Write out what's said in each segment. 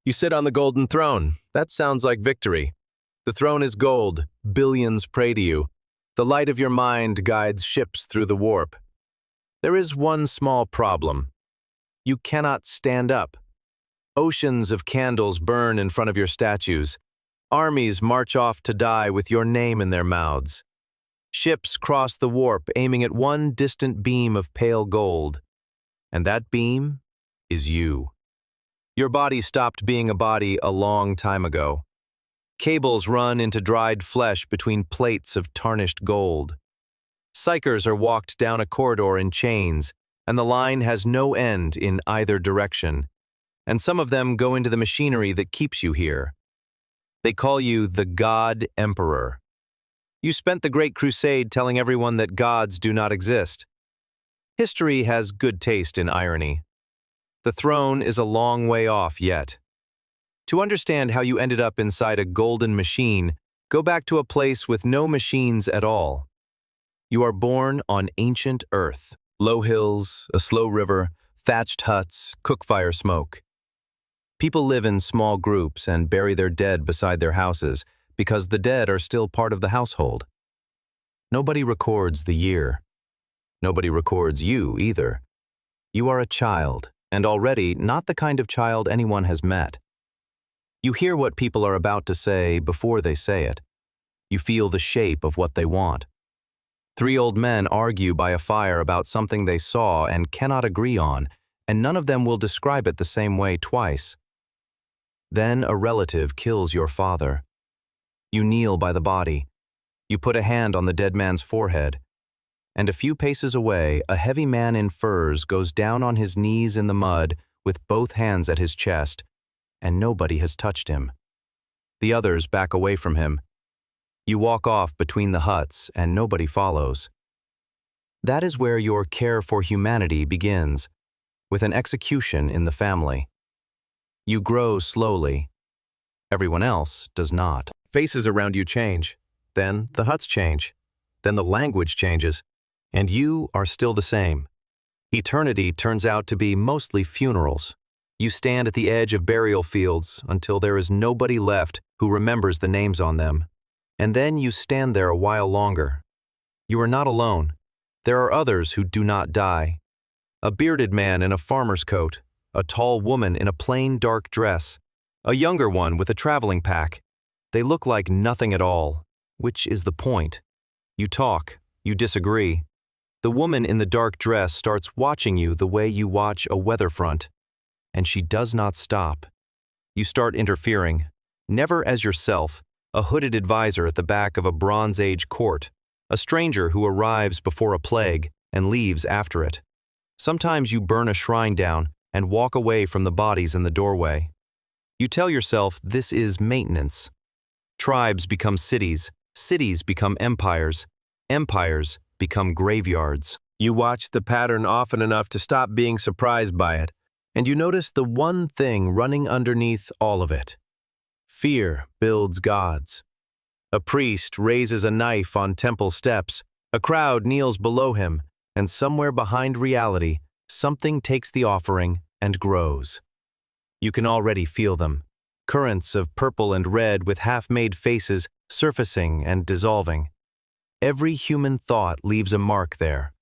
You sit on the golden throne. That sounds like victory. The throne is gold. Billions pray to you. The light of your mind guides ships through the warp. There is one small problem. You cannot stand up. Oceans of candles burn in front of your statues. Armies march off to die with your name in their mouths. Ships cross the warp aiming at one distant beam of pale gold. And that beam is you. Your body stopped being a body a long time ago. Cables run into dried flesh between plates of tarnished gold. Psychers are walked down a corridor in chains, and the line has no end in either direction. And some of them go into the machinery that keeps you here. They call you the God Emperor. You spent the Great Crusade telling everyone that gods do not exist. History has good taste in irony. The throne is a long way off yet. To understand how you ended up inside a golden machine, go back to a place with no machines at all. You are born on ancient Earth. Low hills, a slow river, thatched huts, cookfire smoke. People live in small groups and bury their dead beside their houses because the dead are still part of the household. Nobody records the year. Nobody records you either. You are a child, and already not the kind of child anyone has met. You hear what people are about to say before they say it. You feel the shape of what they want. 3 old men argue by a fire about something they saw and cannot agree on, and none of them will describe it the same way twice. Then a relative kills your father. You kneel by the body. You put a hand on the dead man's forehead. And a few paces away, a heavy man in furs goes down on his knees in the mud with both hands at his chest, and nobody has touched him. The others back away from him. You walk off between the huts, and nobody follows. That is where your care for humanity begins, with an execution in the family. You grow slowly. Everyone else does not. Faces around you change. Then the huts change. Then the language changes. And you are still the same. Eternity turns out to be mostly funerals. You stand at the edge of burial fields until there is nobody left who remembers the names on them. And then you stand there a while longer. You are not alone. There are others who do not die. A bearded man in a farmer's coat, a tall woman in a plain dark dress, a younger one with a traveling pack. They look like nothing at all, which is the point. You talk, you disagree. The woman in the dark dress starts watching you the way you watch a weather front, and she does not stop. You start interfering, never as yourself, a hooded advisor at the back of a Bronze Age court, a stranger who arrives before a plague and leaves after it. Sometimes you burn a shrine down and walk away from the bodies in the doorway. You tell yourself this is maintenance. Tribes become cities, cities become empires, empires become graveyards. You watch the pattern often enough to stop being surprised by it, and you notice the one thing running underneath all of it. Fear builds gods. A priest raises a knife on temple steps, a crowd kneels below him, and somewhere behind reality, something takes the offering and grows. You can already feel them, currents of purple and red with half-made faces surfacing and dissolving. Every human thought leaves a mark there.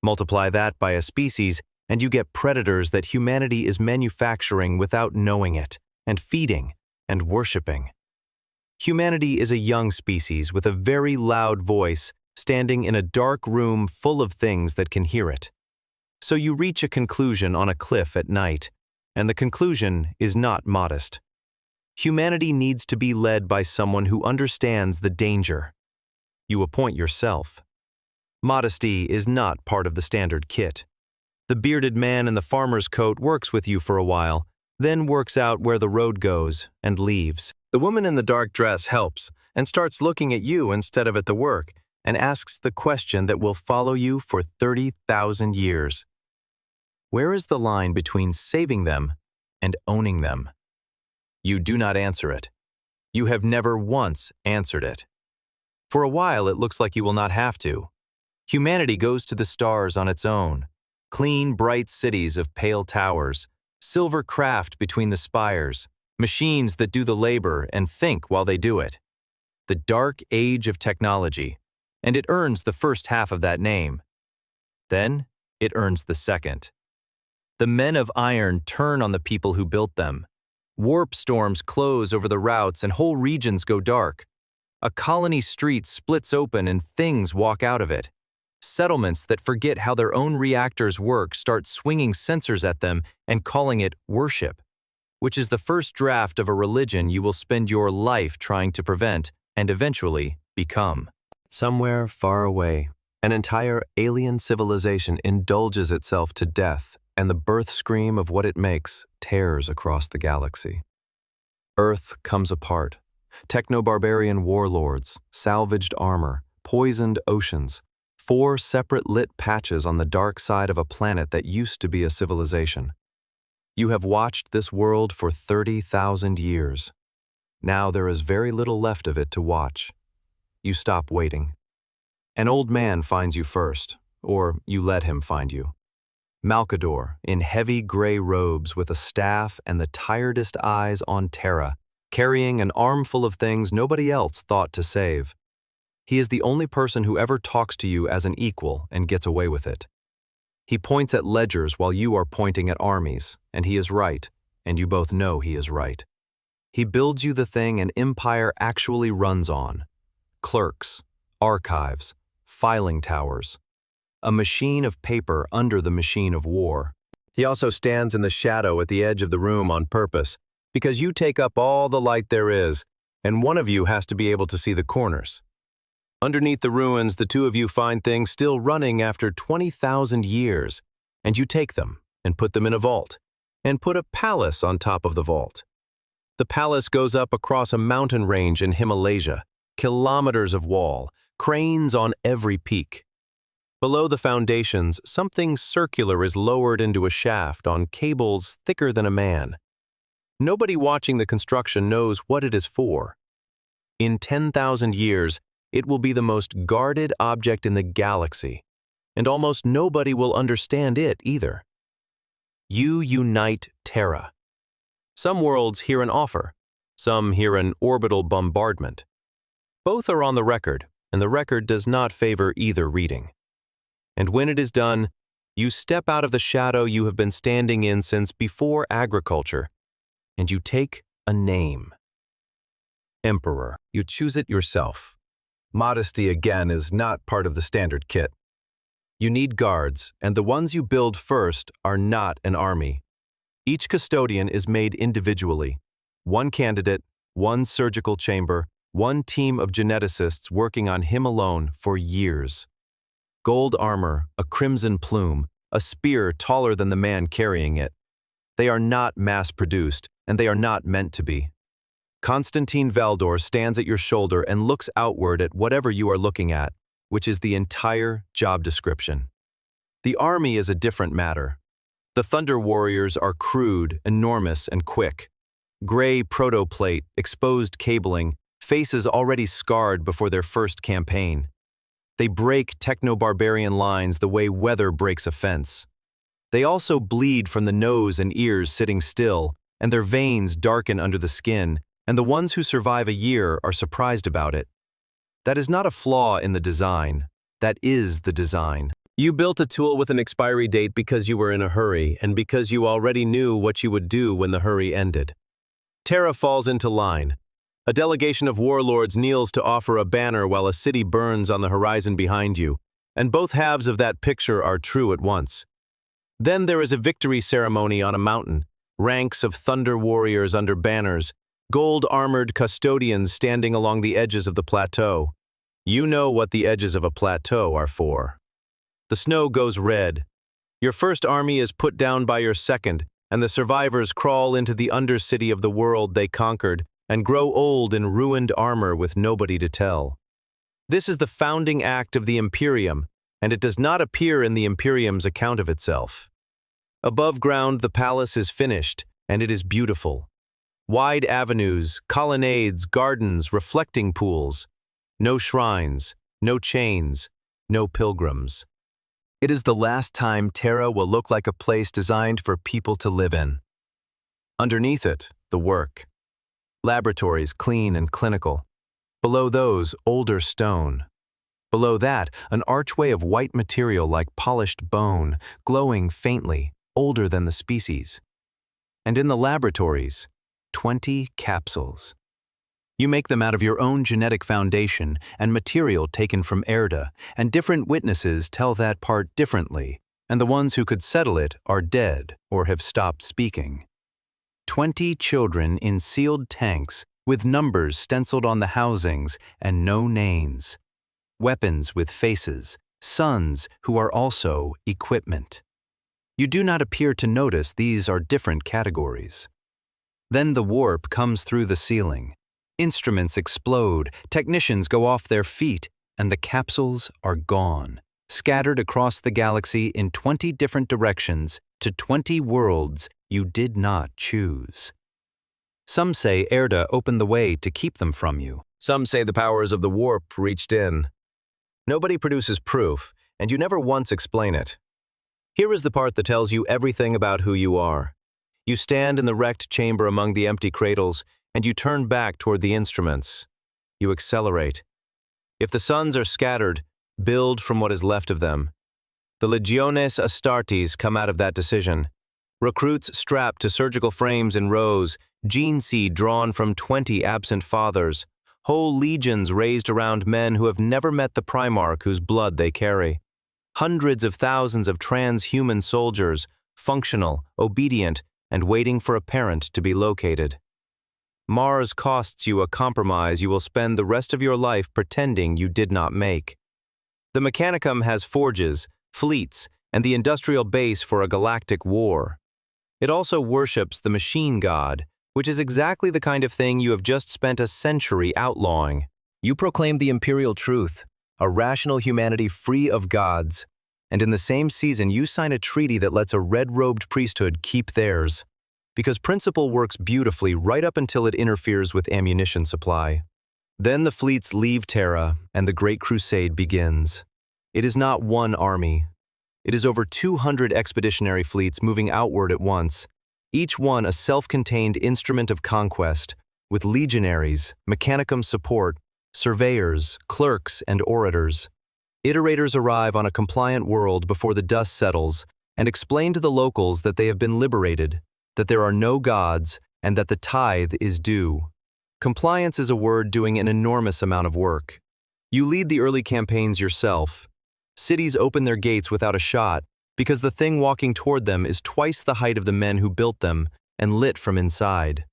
Multiply that by a species, and you get predators that humanity is manufacturing without knowing it, and feeding, and worshipping. Humanity is a young species with a very loud voice, standing in a dark room full of things that can hear it. So you reach a conclusion on a cliff at night, and the conclusion is not modest. Humanity needs to be led by someone who understands the danger. You appoint yourself. Modesty is not part of the standard kit. The bearded man in the farmer's coat works with you for a while, then works out where the road goes and leaves. The woman in the dark dress helps and starts looking at you instead of at the work and asks the question that will follow you for 30,000 years. Where is the line between saving them and owning them? You do not answer it. You have never once answered it. For a while, it looks like you will not have to. Humanity goes to the stars on its own. Clean, bright cities of pale towers, silver craft between the spires, Machines that do the labor and think while they do it. The dark age of technology, and it earns the first half of that name. Then, it earns the second. The men of iron turn on the people who built them. Warp storms close over the routes and whole regions go dark. A colony street splits open and things walk out of it. Settlements that forget how their own reactors work start swinging sensors at them and calling it worship, which is the first draft of a religion you will spend your life trying to prevent and eventually become. Somewhere far away, an entire alien civilization indulges itself to death, and the birth scream of what it makes tears across the galaxy. Earth comes apart. Techno-barbarian warlords, salvaged armor, poisoned oceans, 4 separate lit patches on the dark side of a planet that used to be a civilization. You have watched this world for 30,000 years. Now there is very little left of it to watch. You stop waiting. An old man finds you first, or you let him find you. Malcador, in heavy gray robes with a staff and the tiredest eyes on Terra, carrying an armful of things nobody else thought to save. He is the only person who ever talks to you as an equal and gets away with it. He points at ledgers while you are pointing at armies, and he is right, and you both know he is right. He builds you the thing an empire actually runs on. Clerks, archives, filing towers. A machine of paper under the machine of war. He also stands in the shadow at the edge of the room on purpose, because you take up all the light there is, and one of you has to be able to see the corners. Underneath the ruins, the two of you find things still running after 20,000 years, and you take them and put them in a vault, and put a palace on top of the vault. The palace goes up across a mountain range in Himalaya, kilometers of wall, cranes on every peak. Below the foundations, something circular is lowered into a shaft on cables thicker than a man. Nobody watching the construction knows what it is for. In 10,000 years, it will be the most guarded object in the galaxy, and almost nobody will understand it either. You unite Terra. Some worlds hear an offer, some hear an orbital bombardment. Both are on the record, and the record does not favor either reading. And when it is done, you step out of the shadow you have been standing in since before agriculture, and you take a name. Emperor. You choose it yourself. Modesty, again, is not part of the standard kit. You need guards, and the ones you build first are not an army. Each custodian is made individually. One candidate, one surgical chamber, one team of geneticists working on him alone for years. Gold armor, a crimson plume, a spear taller than the man carrying it. They are not mass-produced, and they are not meant to be. Constantine Valdor stands at your shoulder and looks outward at whatever you are looking at, which is the entire job description. The army is a different matter. The Thunder Warriors are crude, enormous, and quick. Gray protoplate, exposed cabling, faces already scarred before their first campaign. They break techno-barbarian lines the way weather breaks a fence. They also bleed from the nose and ears sitting still, and their veins darken under the skin, and the ones who survive a year are surprised about it. That is not a flaw in the design. That is the design. You built a tool with an expiry date because you were in a hurry, and because you already knew what you would do when the hurry ended. Terra falls into line. A delegation of warlords kneels to offer a banner while a city burns on the horizon behind you, and both halves of that picture are true at once. Then there is a victory ceremony on a mountain, ranks of thunder warriors under banners, gold-armored custodians standing along the edges of the plateau. You know what the edges of a plateau are for. The snow goes red. Your first army is put down by your second, and the survivors crawl into the undercity of the world they conquered, and grow old in ruined armor with nobody to tell. This is the founding act of the Imperium, and it does not appear in the Imperium's account of itself. Above ground, the palace is finished, and it is beautiful. Wide avenues, colonnades, gardens, reflecting pools. No shrines, no chains, no pilgrims. It is the last time Terra will look like a place designed for people to live in. Underneath it, the work. Laboratories clean and clinical. Below those, older stone. Below that, an archway of white material like polished bone, glowing faintly, older than the species. And in the laboratories, 20 capsules. You make them out of your own genetic foundation and material taken from Erda, and different witnesses tell that part differently, and the ones who could settle it are dead or have stopped speaking. 20 children in sealed tanks with numbers stenciled on the housings and no names. Weapons with faces, sons who are also equipment. You do not appear to notice these are different categories. Then the warp comes through the ceiling. Instruments explode, technicians go off their feet, and the capsules are gone, scattered across the galaxy in 20 different directions to 20 worlds you did not choose. Some say Erda opened the way to keep them from you. Some say the powers of the warp reached in. Nobody produces proof, and you never once explain it. Here is the part that tells you everything about who you are. You stand in the wrecked chamber among the empty cradles, and you turn back toward the instruments. You accelerate. If the suns are scattered, build from what is left of them. The Legiones Astartes come out of that decision. Recruits strapped to surgical frames in rows, gene seed drawn from 20 absent fathers, whole legions raised around men who have never met the Primarch whose blood they carry. Hundreds of thousands of transhuman soldiers, functional, obedient, and waiting for a parent to be located. Mars costs you a compromise you will spend the rest of your life pretending you did not make. The Mechanicum has forges, fleets, and the industrial base for a galactic war. It also worships the machine god, which is exactly the kind of thing you have just spent a century outlawing. You proclaim the imperial truth, a rational humanity free of gods, and in the same season you sign a treaty that lets a red-robed priesthood keep theirs. Because principle works beautifully right up until it interferes with ammunition supply. Then the fleets leave Terra, and the Great Crusade begins. It is not one army. It is over 200 expeditionary fleets moving outward at once, each one a self-contained instrument of conquest, with legionaries, mechanicum support, surveyors, clerks, and orators. Iterators arrive on a compliant world before the dust settles and explain to the locals that they have been liberated, that there are no gods, and that the tithe is due. Compliance is a word doing an enormous amount of work. You lead the early campaigns yourself. Cities open their gates without a shot because the thing walking toward them is twice the height of the men who built them and lit from inside.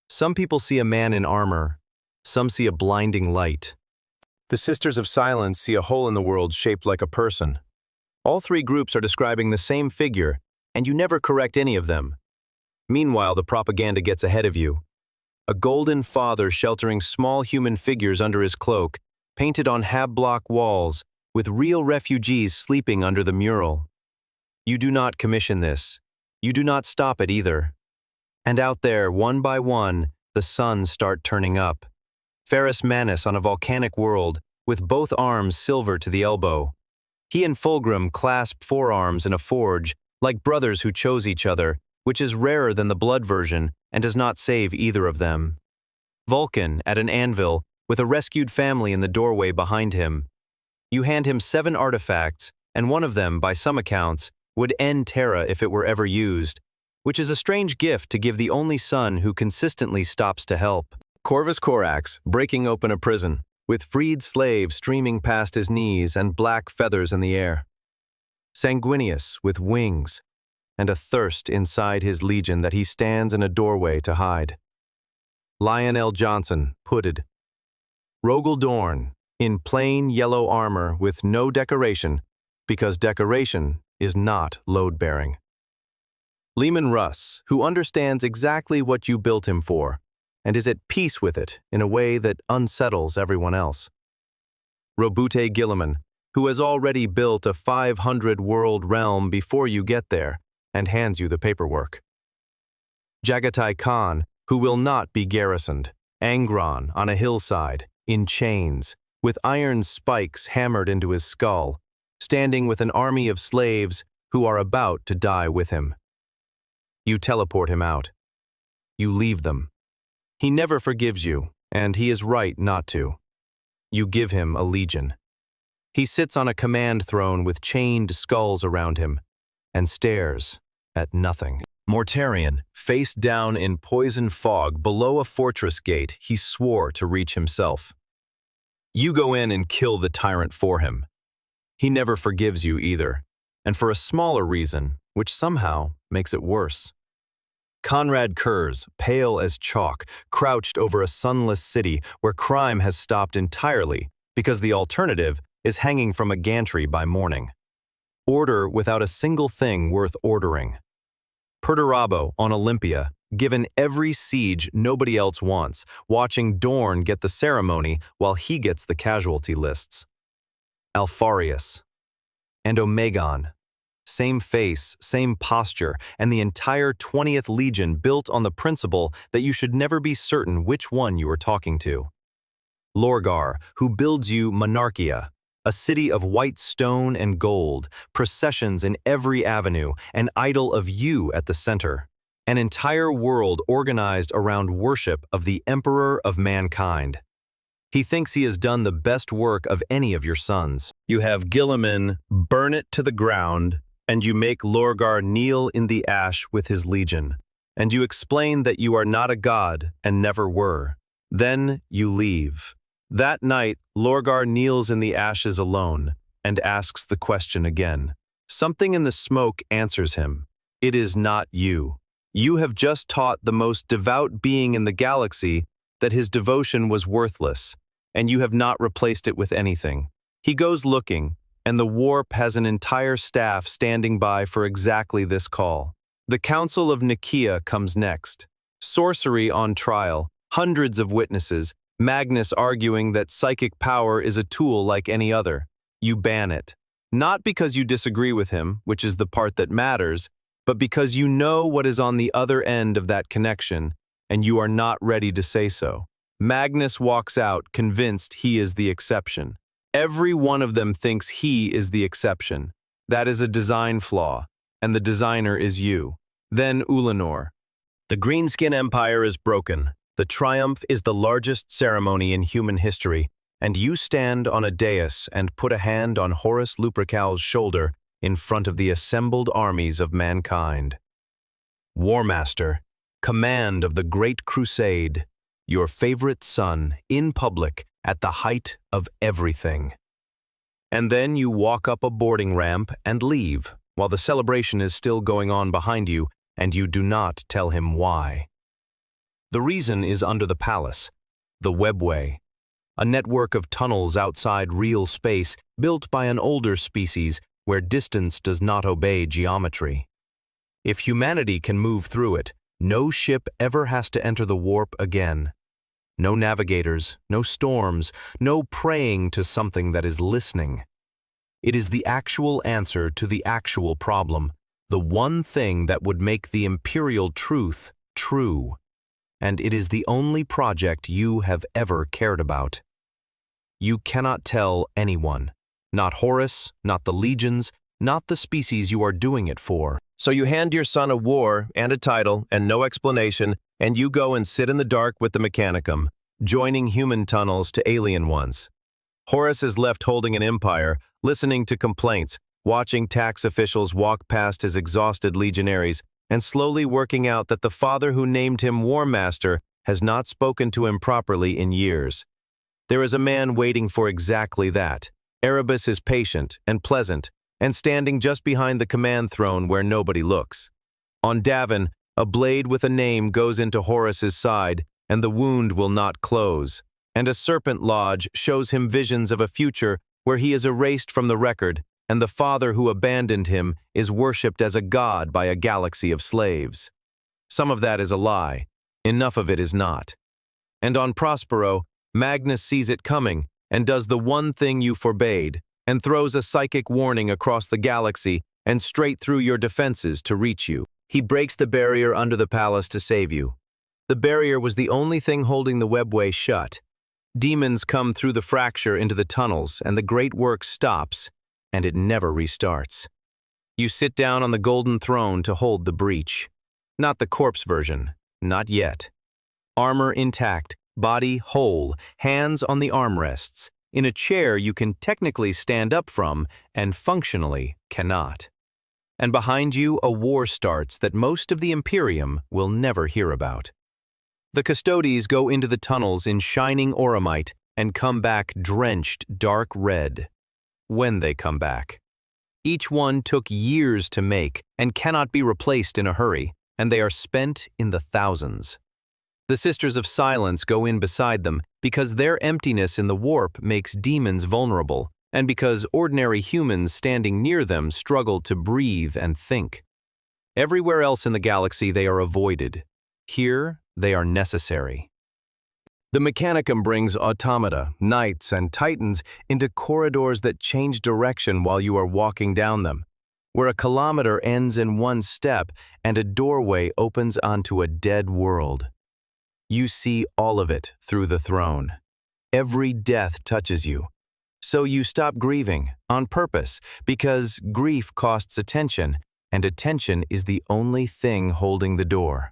Some people see a man in armor. Some see a blinding light. The Sisters of Silence see a hole in the world shaped like a person. All three groups are describing the same figure, and you never correct any of them. Meanwhile, the propaganda gets ahead of you. A golden father sheltering small human figures under his cloak, painted on hab-block walls, with real refugees sleeping under the mural. You do not commission this. You do not stop it either. And out there, one by one, the suns start turning up. Ferrus Manus on a volcanic world, with both arms silver to the elbow. He and Fulgrim clasp forearms in a forge, like brothers who chose each other, which is rarer than the blood version and does not save either of them. Vulcan at an anvil, with a rescued family in the doorway behind him. You hand him 7 artifacts, and one of them, by some accounts, would end Terra if it were ever used, which is a strange gift to give the only son who consistently stops to help. Corvus Corax, breaking open a prison, with freed slaves streaming past his knees and black feathers in the air. Sanguinius, with wings, and a thirst inside his legion that he stands in a doorway to hide. Lionel Johnson, hooded. Rogel Dorn, in plain yellow armor with no decoration, because decoration is not load-bearing. Leman Russ, who understands exactly what you built him for, and is at peace with it in a way that unsettles everyone else. Robute Guilliman, who has already built a 500-world realm before you get there, and hands you the paperwork. Jagatai Khan, who will not be garrisoned, Angron on a hillside, in chains, with iron spikes hammered into his skull, standing with an army of slaves who are about to die with him. You teleport him out. You leave them. He never forgives you, and he is right not to. You give him a legion. He sits on a command throne with chained skulls around him, and stares at nothing. Mortarion, face down in poison fog below a fortress gate he swore to reach himself. You go in and kill the tyrant for him. He never forgives you either, and for a smaller reason, which somehow makes it worse. Conrad Kurz, pale as chalk, crouched over a sunless city where crime has stopped entirely because the alternative is hanging from a gantry by morning. Order without a single thing worth ordering. Perturabo on Olympia, given every siege nobody else wants, watching Dorn get the ceremony while he gets the casualty lists. Alfarius. And Omegon. Same face, same posture, and the entire 20th Legion built on the principle that you should never be certain which one you are talking to. Lorgar, who builds you Monarchia, a city of white stone and gold, processions in every avenue, an idol of you at the center, an entire world organized around worship of the Emperor of mankind. He thinks he has done the best work of any of your sons. You have Guilliman burn it to the ground, and you make Lorgar kneel in the ash with his legion, and you explain that you are not a god and never were. Then you leave. That night, Lorgar kneels in the ashes alone and asks the question again. Something in the smoke answers him. It is not you. You have just taught the most devout being in the galaxy that his devotion was worthless, and you have not replaced it with anything. He goes looking, and the warp has an entire staff standing by for exactly this call. The Council of Nikaea comes next. Sorcery on trial, hundreds of witnesses, Magnus arguing that psychic power is a tool like any other. You ban it. Not because you disagree with him, which is the part that matters, but because you know what is on the other end of that connection, and you are not ready to say so. Magnus walks out convinced he is the exception. Every one of them thinks he is the exception. That is a design flaw, and the designer is you. Then Ulanor. The Greenskin Empire is broken. The triumph is the largest ceremony in human history, and you stand on a dais and put a hand on Horus Lupercal's shoulder in front of the assembled armies of mankind. Warmaster, command of the Great Crusade, your favorite son, in public, at the height of everything. And then you walk up a boarding ramp and leave, while the celebration is still going on behind you, and you do not tell him why. The reason is under the palace, the Webway, a network of tunnels outside real space built by an older species where distance does not obey geometry. If humanity can move through it, no ship ever has to enter the warp again. No navigators, no storms, no praying to something that is listening. It is the actual answer to the actual problem, the one thing that would make the imperial truth true. And it is the only project you have ever cared about. You cannot tell anyone, not Horus, not the legions, not the species you are doing it for. So you hand your son a war and a title and no explanation, and you go and sit in the dark with the Mechanicum, joining human tunnels to alien ones. Horus is left holding an empire, listening to complaints, watching tax officials walk past his exhausted legionaries, and slowly working out that the father who named him War Master has not spoken to him properly in years. There is a man waiting for exactly that. Erebus is patient and pleasant, and standing just behind the command throne where nobody looks. On Davin, a blade with a name goes into Horus's side, and the wound will not close, and a serpent lodge shows him visions of a future where he is erased from the record, and the father who abandoned him is worshipped as a god by a galaxy of slaves. Some of that is a lie. Enough of it is not. And on Prospero, Magnus sees it coming and does the one thing you forbade, and throws a psychic warning across the galaxy and straight through your defenses to reach you. He breaks the barrier under the palace to save you. The barrier was the only thing holding the Webway shut. Demons come through the fracture into the tunnels, and the great work stops, and it never restarts. You sit down on the golden throne to hold the breach. Not the corpse version, not yet. Armor intact, body whole, hands on the armrests. In a chair you can technically stand up from and functionally cannot. And behind you a war starts that most of the Imperium will never hear about. The Custodes go into the tunnels in shining auramite and come back drenched dark red. When they come back. Each one took years to make and cannot be replaced in a hurry, and they are spent in the thousands. The Sisters of Silence go in beside them because their emptiness in the warp makes demons vulnerable, and because ordinary humans standing near them struggle to breathe and think. Everywhere else in the galaxy they are avoided. Here, they are necessary. The Mechanicum brings automata, knights, and titans into corridors that change direction while you are walking down them, where a kilometer ends in one step and a doorway opens onto a dead world. You see all of it through the throne. Every death touches you. So you stop grieving, on purpose, because grief costs attention, and attention is the only thing holding the door.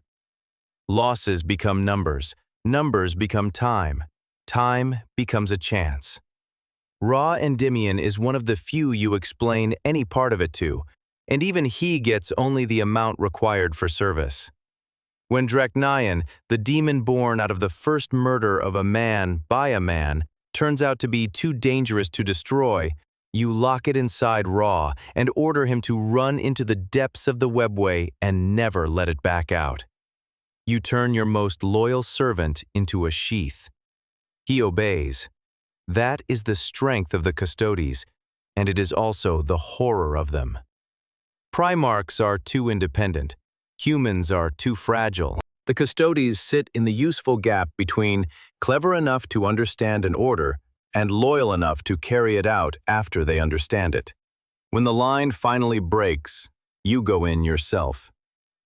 Losses become numbers. Numbers become time. Time becomes a chance. Ra Endymion is one of the few you explain any part of it to, and even he gets only the amount required for service. When Draknian, the demon born out of the first murder of a man by a man, turns out to be too dangerous to destroy, you lock it inside Ra and order him to run into the depths of the Webway and never let it back out. You turn your most loyal servant into a sheath. He obeys. That is the strength of the Custodes, and it is also the horror of them. Primarchs are too independent. Humans are too fragile. The Custodes sit in the useful gap between clever enough to understand an order and loyal enough to carry it out after they understand it. When the line finally breaks, you go in yourself.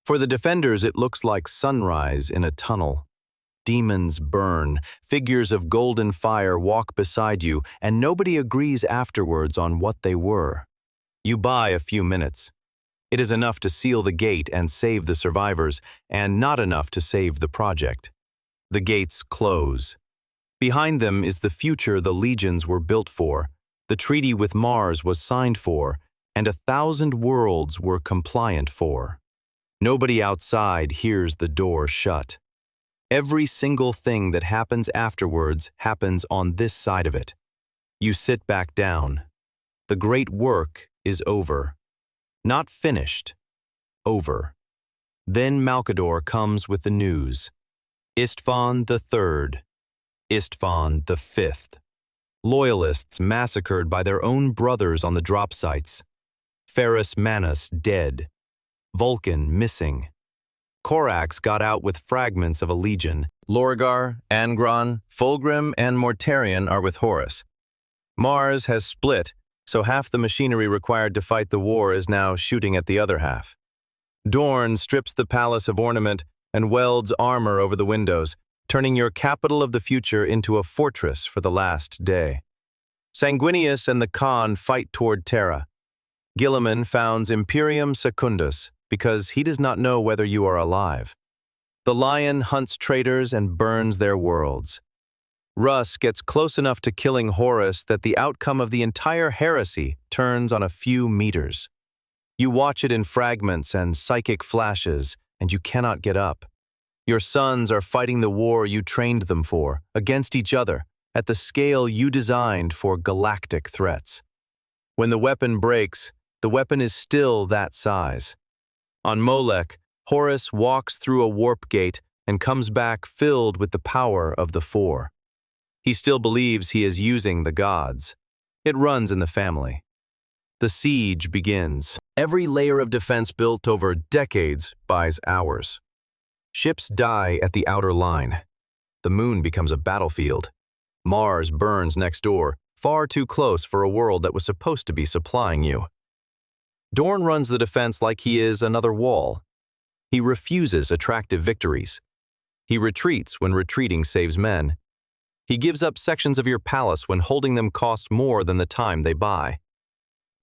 For the defenders, it looks like sunrise in a tunnel. Demons burn, figures of golden fire walk beside you, and nobody agrees afterwards on what they were. You buy a few minutes. It is enough to seal the gate and save the survivors, and not enough to save the project. The gates close. Behind them is the future the legions were built for, the treaty with Mars was signed for, and 1,000 worlds were compliant for. Nobody outside hears the door shut. Every single thing that happens afterwards happens on this side of it. You sit back down. The great work is over. Not finished. Over. Then Malkador comes with the news. Istvan the Third. Istvan the Fifth. Loyalists massacred by their own brothers on the drop sites. Ferrus Manus dead. Vulcan missing. Corax got out with fragments of a legion. Lorgar, Angron, Fulgrim, and Mortarion are with Horus. Mars has split, so half the machinery required to fight the war is now shooting at the other half. Dorn strips the palace of ornament and welds armor over the windows, turning your capital of the future into a fortress for the last day. Sanguinius and the Khan fight toward Terra. Guilliman founds Imperium Secundus because he does not know whether you are alive. The lion hunts traitors and burns their worlds. Russ gets close enough to killing Horus that the outcome of the entire heresy turns on a few meters. You watch it in fragments and psychic flashes, and you cannot get up. Your sons are fighting the war you trained them for, against each other, at the scale you designed for galactic threats. When the weapon breaks, the weapon is still that size. On Molech, Horus walks through a warp gate and comes back filled with the power of the Four. He still believes he is using the gods. It runs in the family. The siege begins. Every layer of defense built over decades buys hours. Ships die at the outer line. The moon becomes a battlefield. Mars burns next door, far too close for a world that was supposed to be supplying you. Dorn runs the defense like he is another wall. He refuses attractive victories. He retreats when retreating saves men. He gives up sections of your palace when holding them costs more than the time they buy.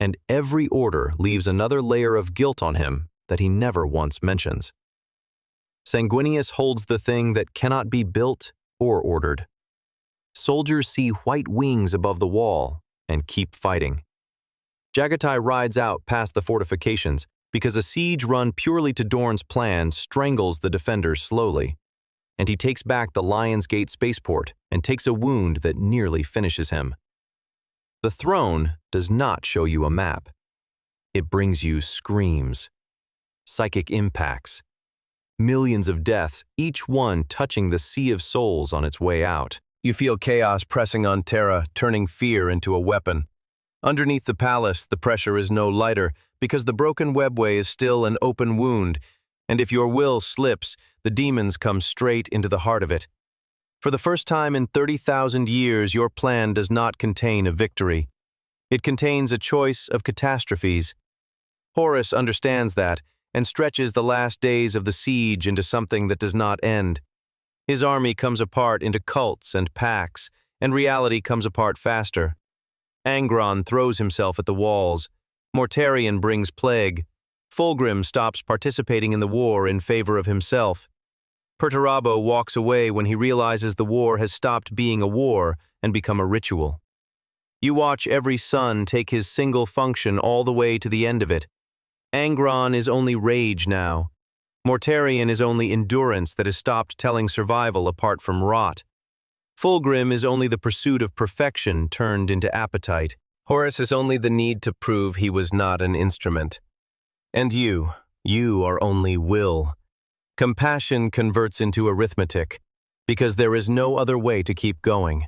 And every order leaves another layer of guilt on him that he never once mentions. Sanguinius holds the thing that cannot be built or ordered. Soldiers see white wings above the wall and keep fighting. Jagatai rides out past the fortifications because a siege run purely to Dorn's plan strangles the defenders slowly, and he takes back the Lion's Gate spaceport and takes a wound that nearly finishes him. The throne does not show you a map. It brings you screams, psychic impacts, millions of deaths, each one touching the sea of souls on its way out. You feel chaos pressing on Terra, turning fear into a weapon. Underneath the palace, the pressure is no lighter because the broken Webway is still an open wound, and if your will slips, the demons come straight into the heart of it. For the first time in 30,000 years, your plan does not contain a victory. It contains a choice of catastrophes. Horus understands that and stretches the last days of the siege into something that does not end. His army comes apart into cults and packs, and reality comes apart faster. Angron throws himself at the walls. Mortarion brings plague. Fulgrim stops participating in the war in favor of himself. Perturabo walks away when he realizes the war has stopped being a war and become a ritual. You watch every sun take his single function all the way to the end of it. Angron is only rage now. Mortarion is only endurance that has stopped telling survival apart from rot. Fulgrim is only the pursuit of perfection turned into appetite. Horus is only the need to prove he was not an instrument. And you are only will. Compassion converts into arithmetic, because there is no other way to keep going.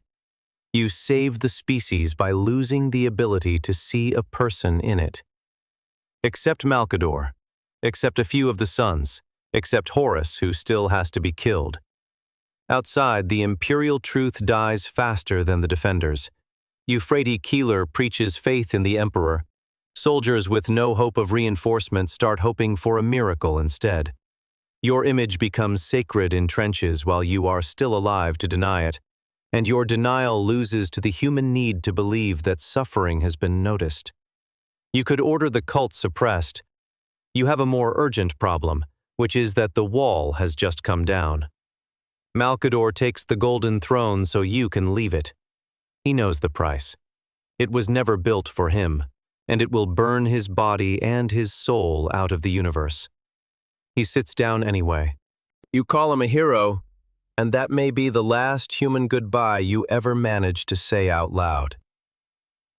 You save the species by losing the ability to see a person in it. Except Malkador, except a few of the sons, except Horus, who still has to be killed. Outside, the imperial truth dies faster than the defenders. Euphrates Keeler preaches faith in the emperor. Soldiers with no hope of reinforcement start hoping for a miracle instead. Your image becomes sacred in trenches while you are still alive to deny it, and your denial loses to the human need to believe that suffering has been noticed. You could order the cult suppressed. You have a more urgent problem, which is that the wall has just come down. Malkador takes the golden throne so you can leave it. He knows the price. It was never built for him, and it will burn his body and his soul out of the universe. He sits down anyway. You call him a hero, and that may be the last human goodbye you ever managed to say out loud.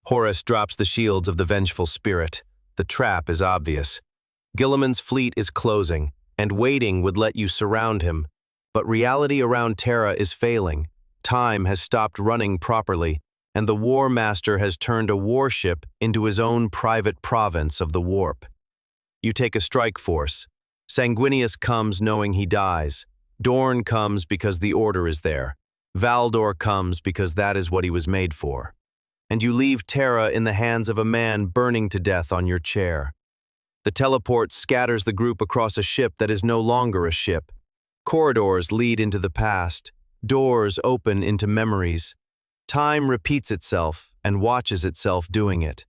Horus drops the shields of the vengeful spirit. The trap is obvious. Guilliman's fleet is closing, and waiting would let you surround him. But reality around Terra is failing. Time has stopped running properly, and the War Master has turned a warship into his own private province of the warp. You take a strike force. Sanguinius comes knowing he dies. Dorn comes because the order is there. Valdor comes because that is what he was made for. And you leave Terra in the hands of a man burning to death on your chair. The teleport scatters the group across a ship that is no longer a ship. Corridors lead into the past. Doors open into memories. Time repeats itself and watches itself doing it.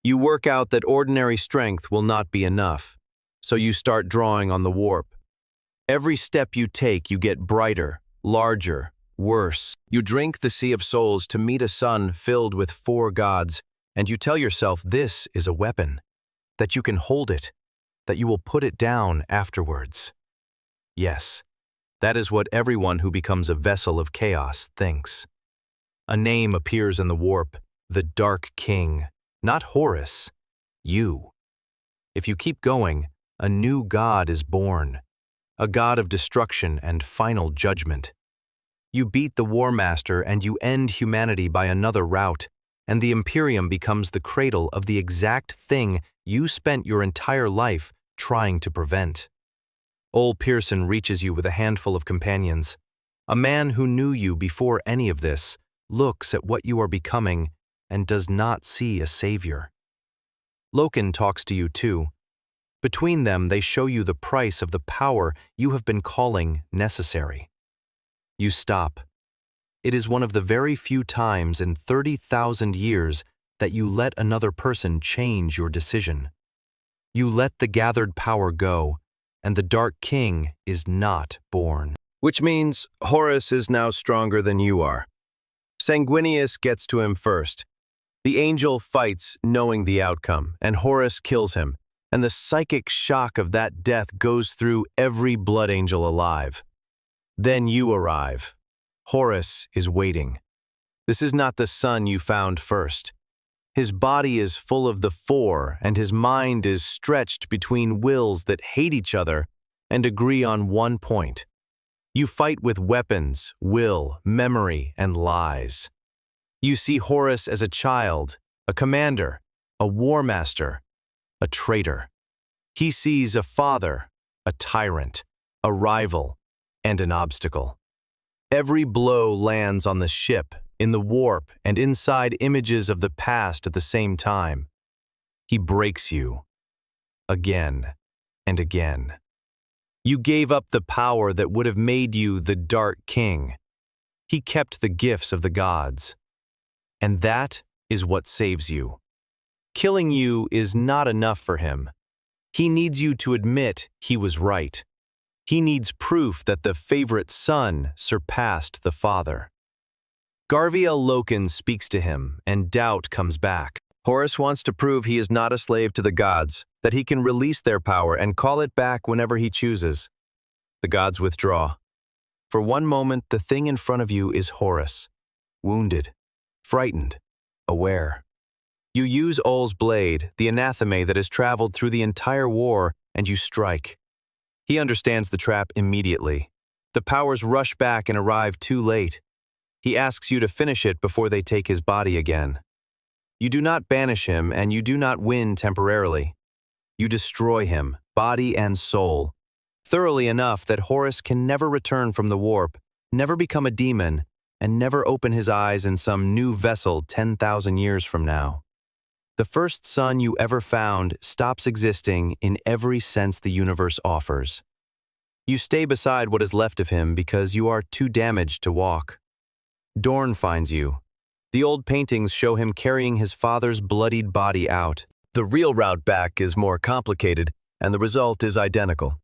You work out that ordinary strength will not be enough, so you start drawing on the warp. Every step you take, you get brighter, larger, worse. You drink the Sea of Souls to meet a sun filled with 4 gods, and you tell yourself this is a weapon, that you can hold it, that you will put it down afterwards. Yes, that is what everyone who becomes a vessel of chaos thinks. A name appears in the warp, the Dark King, not Horus, you. If you keep going, a new god is born, a god of destruction and final judgment. You beat the War Master and you end humanity by another route, and the Imperium becomes the cradle of the exact thing you spent your entire life trying to prevent. Ol Pearson reaches you with a handful of companions. A man who knew you before any of this looks at what you are becoming and does not see a savior. Loken talks to you too. Between them, they show you the price of the power you have been calling necessary. You stop. It is one of the very few times in 30,000 years that you let another person change your decision. You let the gathered power go, and the Dark King is not born. Which means Horus is now stronger than you are. Sanguinius gets to him first. The angel fights knowing the outcome, and Horus kills him, and the psychic shock of that death goes through every blood angel alive. Then you arrive. Horus is waiting. This is not the son you found first. His body is full of the four, and his mind is stretched between wills that hate each other and agree on one point. You fight with weapons, will, memory, and lies. You see Horus as a child, a commander, a war master, a traitor. He sees a father, a tyrant, a rival, and an obstacle. Every blow lands on the ship, in the warp, and inside images of the past at the same time. He breaks you. Again and again. You gave up the power that would have made you the Dark King. He kept the gifts of the gods. And that is what saves you. Killing you is not enough for him. He needs you to admit he was right. He needs proof that the favorite son surpassed the father. Garviel Loken speaks to him, and doubt comes back. Horus wants to prove he is not a slave to the gods, that he can release their power and call it back whenever he chooses. The gods withdraw. For one moment, the thing in front of you is Horus, wounded, frightened, aware. You use Ol's blade, the anathema that has traveled through the entire war, and you strike. He understands the trap immediately. The powers rush back and arrive too late. He asks you to finish it before they take his body again. You do not banish him, and you do not win temporarily. You destroy him, body and soul, thoroughly enough that Horus can never return from the warp, never become a demon, and never open his eyes in some new vessel 10,000 years from now. The first son you ever found stops existing in every sense the universe offers. You stay beside what is left of him because you are too damaged to walk. Dorn finds you. The old paintings show him carrying his father's bloodied body out. The real route back is more complicated, and the result is identical.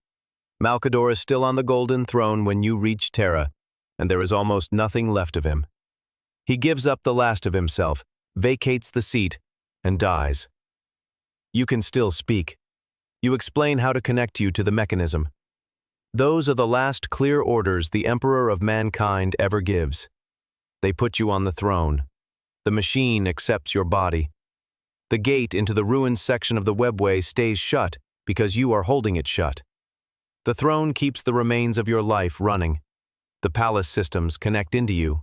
Malkador is still on the golden throne when you reach Terra, and there is almost nothing left of him. He gives up the last of himself, vacates the seat, and dies. You can still speak. You explain how to connect you to the mechanism. Those are the last clear orders the Emperor of mankind ever gives. They put you on the throne. The machine accepts your body. The gate into the ruined section of the Webway stays shut because you are holding it shut. The throne keeps the remains of your life running. The palace systems connect into you.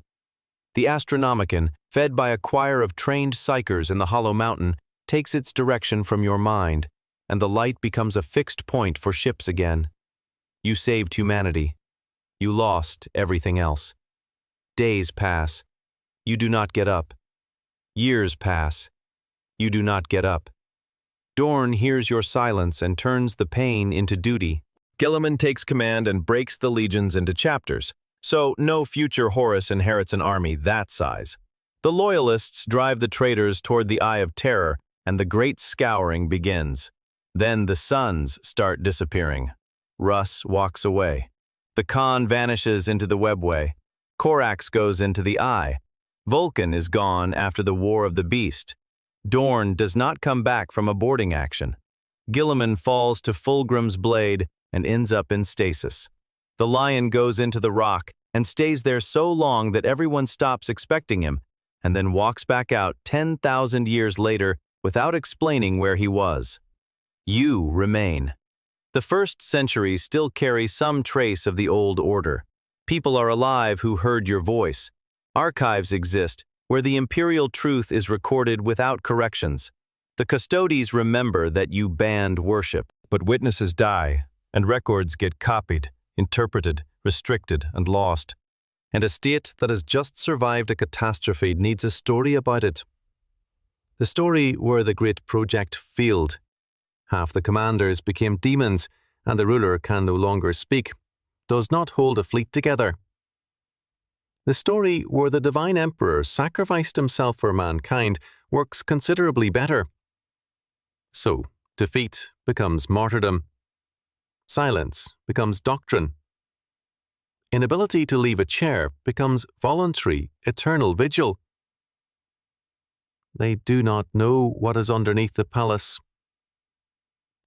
The Astronomicon, fed by a choir of trained psychers in the hollow mountain, takes its direction from your mind, and the light becomes a fixed point for ships again. You saved humanity. You lost everything else. Days pass. You do not get up. Years pass. You do not get up. Dorn hears your silence and turns the pain into duty. Guilliman takes command and breaks the legions into chapters, so no future Horus inherits an army that size. The Loyalists drive the traitors toward the Eye of Terror, and the great scouring begins. Then the sons start disappearing. Russ walks away. The Khan vanishes into the Webway. Korax goes into the Eye. Vulcan is gone after the War of the Beast. Dorn does not come back from a boarding action. Guilliman falls to Fulgrim's blade and ends up in stasis. The lion goes into the rock and stays there so long that everyone stops expecting him, and then walks back out 10,000 years later without explaining where he was. You remain. The first century still carries some trace of the old order. People are alive who heard your voice. Archives exist where the imperial truth is recorded without corrections. The Custodes remember that you banned worship. But witnesses die, and records get copied, interpreted, restricted, and lost. And a state that has just survived a catastrophe needs a story about it. The story where the great project failed. Half the commanders became demons, and the ruler can no longer speak, does not hold a fleet together. The story where the divine emperor sacrificed himself for mankind works considerably better. So, defeat becomes martyrdom. Silence becomes doctrine. Inability to leave a chair becomes voluntary, eternal vigil. They do not know what is underneath the palace.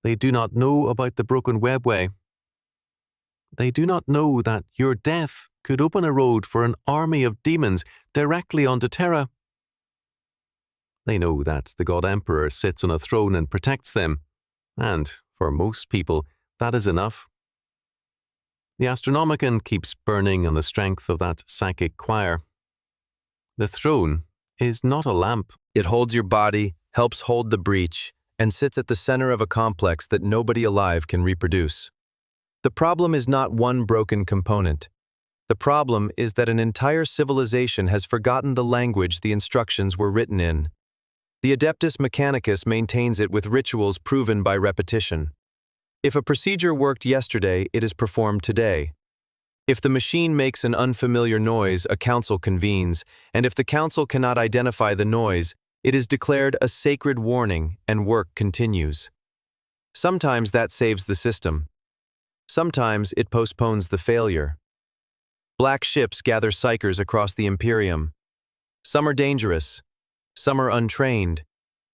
They do not know about the broken Webway. They do not know that your death could open a road for an army of demons directly onto Terra. They know that the God Emperor sits on a throne and protects them, and, for most people, that is enough. The Astronomicon keeps burning on the strength of that psychic choir. The throne is not a lamp. It holds your body, helps hold the breach, and sits at the center of a complex that nobody alive can reproduce. The problem is not one broken component. The problem is that an entire civilization has forgotten the language the instructions were written in. The Adeptus Mechanicus maintains it with rituals proven by repetition. If a procedure worked yesterday, it is performed today. If the machine makes an unfamiliar noise, a council convenes, and if the council cannot identify the noise, it is declared a sacred warning and work continues. Sometimes that saves the system. Sometimes it postpones the failure. Black ships gather psychers across the Imperium. Some are dangerous. Some are untrained.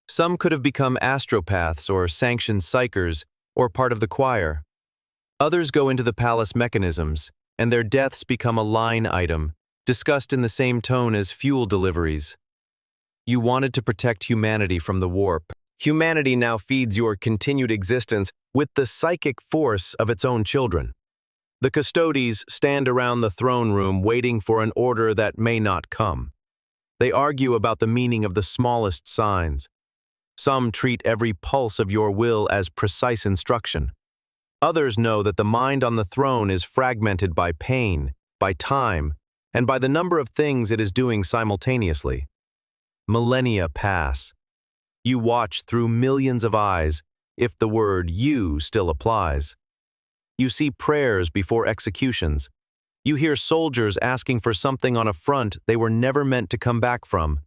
Some could have become astropaths or sanctioned psychers or part of the choir. Others go into the palace mechanisms, and their deaths become a line item, discussed in the same tone as fuel deliveries. You wanted to protect humanity from the warp. Humanity now feeds your continued existence with the psychic force of its own children. The Custodes stand around the throne room waiting for an order that may not come. They argue about the meaning of the smallest signs. Some treat every pulse of your will as precise instruction. Others know that the mind on the throne is fragmented by pain, by time, and by the number of things it is doing simultaneously. Millennia pass. You watch through millions of eyes, if the word "you" still applies. You see prayers before executions. You hear soldiers asking for something on a front they were never meant to come back from.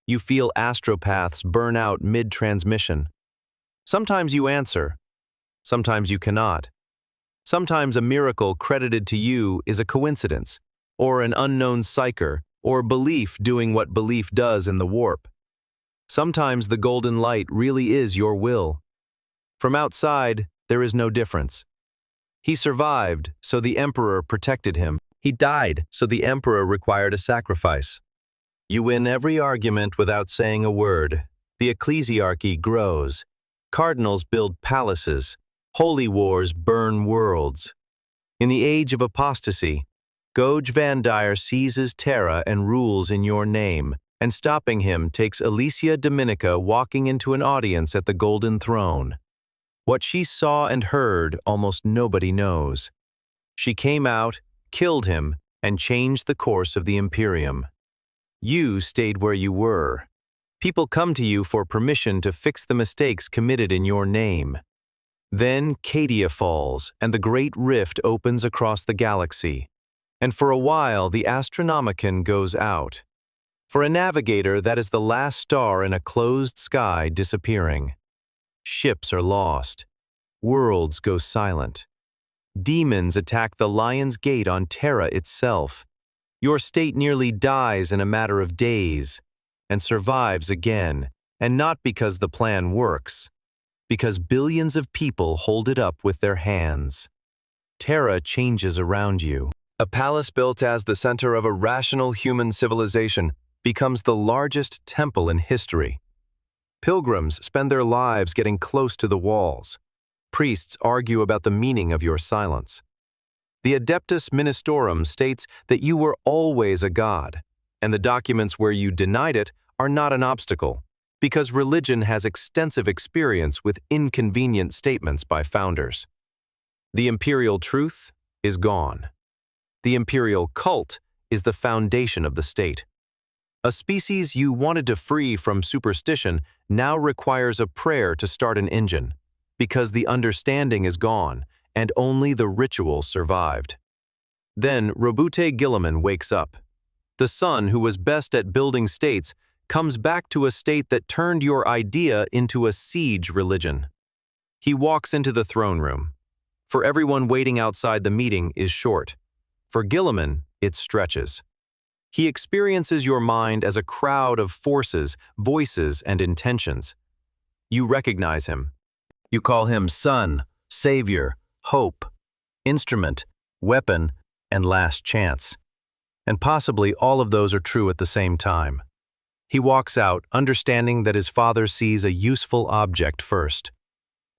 You feel astropaths burn out mid-transmission. Sometimes you answer. Sometimes you cannot. Sometimes a miracle credited to you is a coincidence, or an unknown psyker, or belief doing what belief does in the warp. Sometimes the golden light really is your will. From outside, there is no difference. He survived, so the Emperor protected him. He died, so the Emperor required a sacrifice. You win every argument without saying a word. The ecclesiarchy grows. Cardinals build palaces. Holy wars burn worlds. In the age of apostasy, Goj Vandire seizes Terra and rules in your name, and stopping him takes Alicia Dominica walking into an audience at the Golden Throne. What she saw and heard almost nobody knows. She came out, killed him, and changed the course of the Imperium. You stayed where you were. People come to you for permission to fix the mistakes committed in your name. Then Cadia falls, and the great rift opens across the galaxy. And for a while, the Astronomicon goes out. For a navigator, that is the last star in a closed sky disappearing. Ships are lost. Worlds go silent. Demons attack the Lion's Gate on Terra itself. Your state nearly dies in a matter of days, and survives again, and not because the plan works, because billions of people hold it up with their hands. Terra changes around you. A palace built as the center of a rational human civilization becomes the largest temple in history. Pilgrims spend their lives getting close to the walls. Priests argue about the meaning of your silence. The Adeptus Ministorum states that you were always a god, and the documents where you denied it are not an obstacle, because religion has extensive experience with inconvenient statements by founders. The imperial truth is gone. The imperial cult is the foundation of the state. A species you wanted to free from superstition now requires a prayer to start an engine, because the understanding is gone and only the ritual survived. Then Robute Guilliman wakes up. The son who was best at building states comes back to a state that turned your idea into a siege religion. He walks into the throne room. For everyone waiting outside the meeting is short. For Guilliman, it stretches. He experiences your mind as a crowd of forces, voices, and intentions. You recognize him. You call him son, savior, hope, instrument, weapon, and last chance. And possibly all of those are true at the same time. He walks out, understanding that his father sees a useful object first.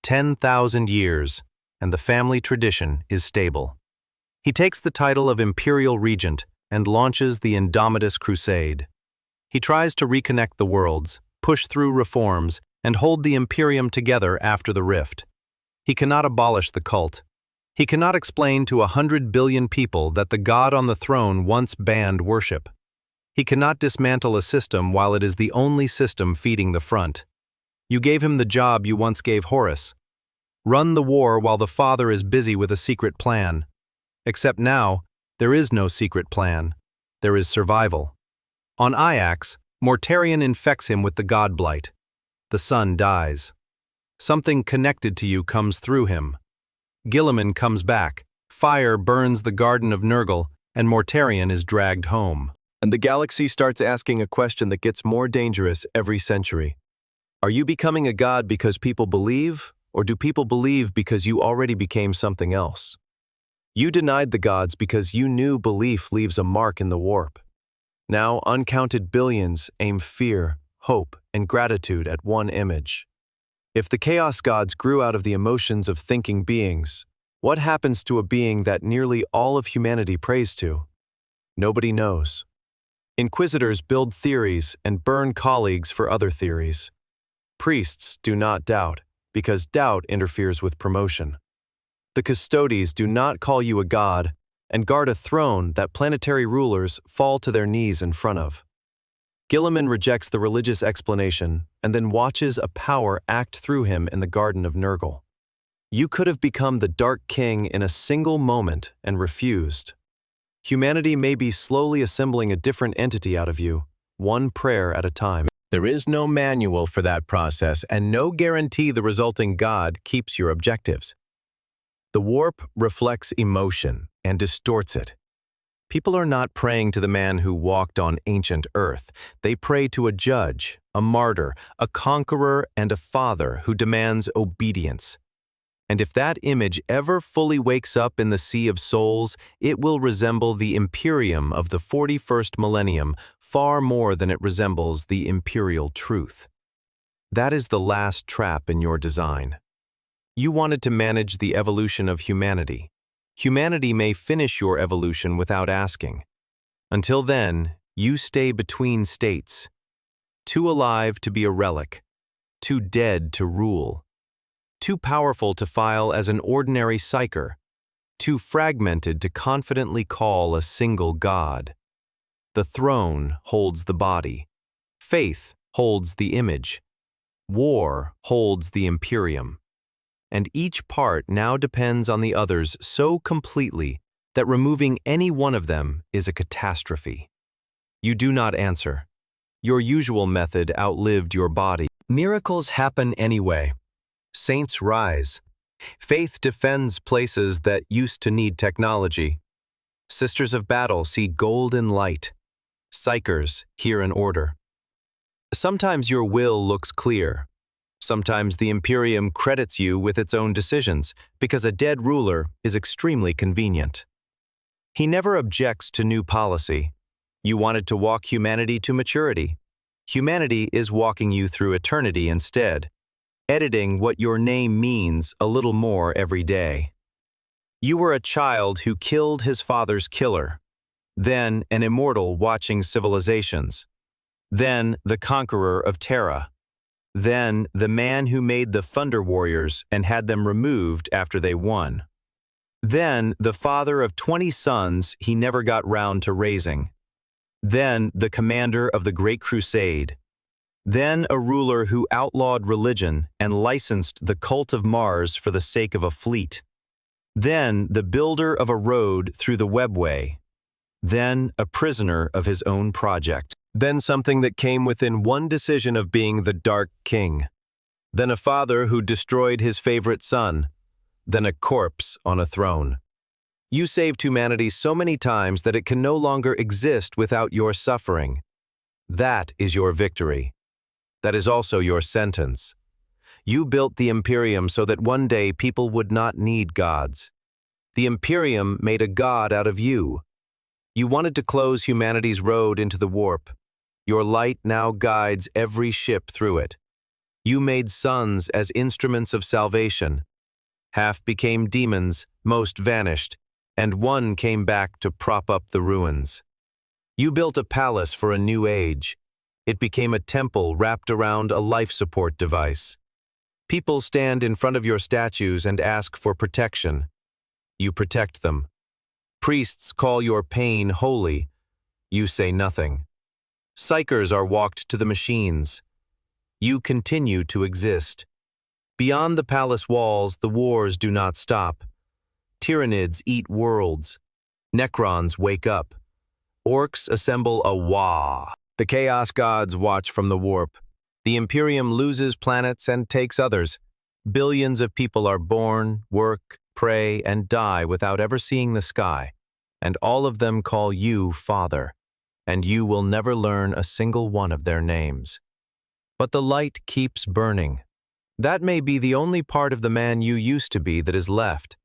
10,000 years, and the family tradition is stable. He takes the title of Imperial Regent and launches the Indomitus Crusade. He tries to reconnect the worlds, push through reforms, and hold the Imperium together after the rift. He cannot abolish the cult. He cannot explain to 100 billion people that the god on the throne once banned worship. He cannot dismantle a system while it is the only system feeding the front. You gave him the job you once gave Horus. Run the war while the father is busy with a secret plan. Except now, there is no secret plan. There is survival. On Iax, Mortarion infects him with the god blight. The son dies. Something connected to you comes through him. Guilliman comes back, fire burns the garden of Nurgle, and Mortarion is dragged home. And the galaxy starts asking a question that gets more dangerous every century. Are you becoming a god because people believe, or do people believe because you already became something else? You denied the gods because you knew belief leaves a mark in the warp. Now uncounted billions aim fear, hope, and gratitude at one image. If the Chaos Gods grew out of the emotions of thinking beings, what happens to a being that nearly all of humanity prays to? Nobody knows. Inquisitors build theories and burn colleagues for other theories. Priests do not doubt, because doubt interferes with promotion. The Custodes do not call you a god and guard a throne that planetary rulers fall to their knees in front of. Guilliman rejects the religious explanation and then watches a power act through him in the Garden of Nurgle. You could have become the Dark King in a single moment and refused. Humanity may be slowly assembling a different entity out of you, one prayer at a time. There is no manual for that process and no guarantee the resulting god keeps your objectives. The warp reflects emotion and distorts it. People are not praying to the man who walked on ancient earth. They pray to a judge, a martyr, a conqueror, and a father who demands obedience. And if that image ever fully wakes up in the sea of souls, it will resemble the Imperium of the 41st millennium far more than it resembles the imperial truth. That is the last trap in your design. You wanted to manage the evolution of humanity. Humanity may finish your evolution without asking. Until then, you stay between states. Too alive to be a relic. Too dead to rule. Too powerful to file as an ordinary psyker. Too fragmented to confidently call a single god. The throne holds the body. Faith holds the image. War holds the Imperium. And each part now depends on the others so completely that removing any one of them is a catastrophe. You do not answer. Your usual method outlived your body. Miracles happen anyway. Saints rise. Faith defends places that used to need technology. Sisters of battle see golden light. Psychers hear an order. Sometimes your will looks clear. Sometimes the Imperium credits you with its own decisions because a dead ruler is extremely convenient. He never objects to new policy. You wanted to walk humanity to maturity. Humanity is walking you through eternity instead, editing what your name means a little more every day. You were a child who killed his father's killer, then an immortal watching civilizations, then the conqueror of Terra, then the man who made the Thunder Warriors and had them removed after they won. Then the father of 20 sons he never got round to raising. Then the commander of the Great Crusade. Then a ruler who outlawed religion and licensed the cult of Mars for the sake of a fleet. Then the builder of a road through the Webway. Then a prisoner of his own project. Then something that came within one decision of being the Dark King. Then a father who destroyed his favorite son. than a corpse on a throne. You saved humanity so many times that it can no longer exist without your suffering. That is your victory. That is also your sentence. You built the Imperium so that one day people would not need gods. The Imperium made a god out of you. You wanted to close humanity's road into the warp. Your light now guides every ship through it. You made sons as instruments of salvation. Half became demons, most vanished, and one came back to prop up the ruins. You built a palace for a new age. It became a temple wrapped around a life support device. People stand in front of your statues and ask for protection. You protect them. Priests call your pain holy. You say nothing. Psychers are walked to the machines. You continue to exist. Beyond the palace walls, the wars do not stop. Tyranids eat worlds. Necrons wake up. Orcs assemble a Wa. The Chaos Gods watch from the warp. The Imperium loses planets and takes others. Billions of people are born, work, pray, and die without ever seeing the sky. And all of them call you Father. And you will never learn a single one of their names. But the light keeps burning. That may be the only part of the man you used to be that is left.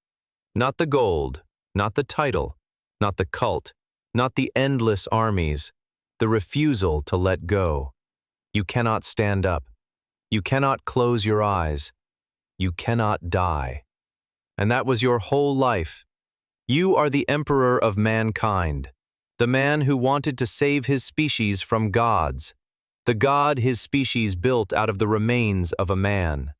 Not the gold, not the title, not the cult, not the endless armies, the refusal to let go. You cannot stand up. You cannot close your eyes. You cannot die. And that was your whole life. You are the emperor of mankind, the man who wanted to save his species from gods, the god his species built out of the remains of a man.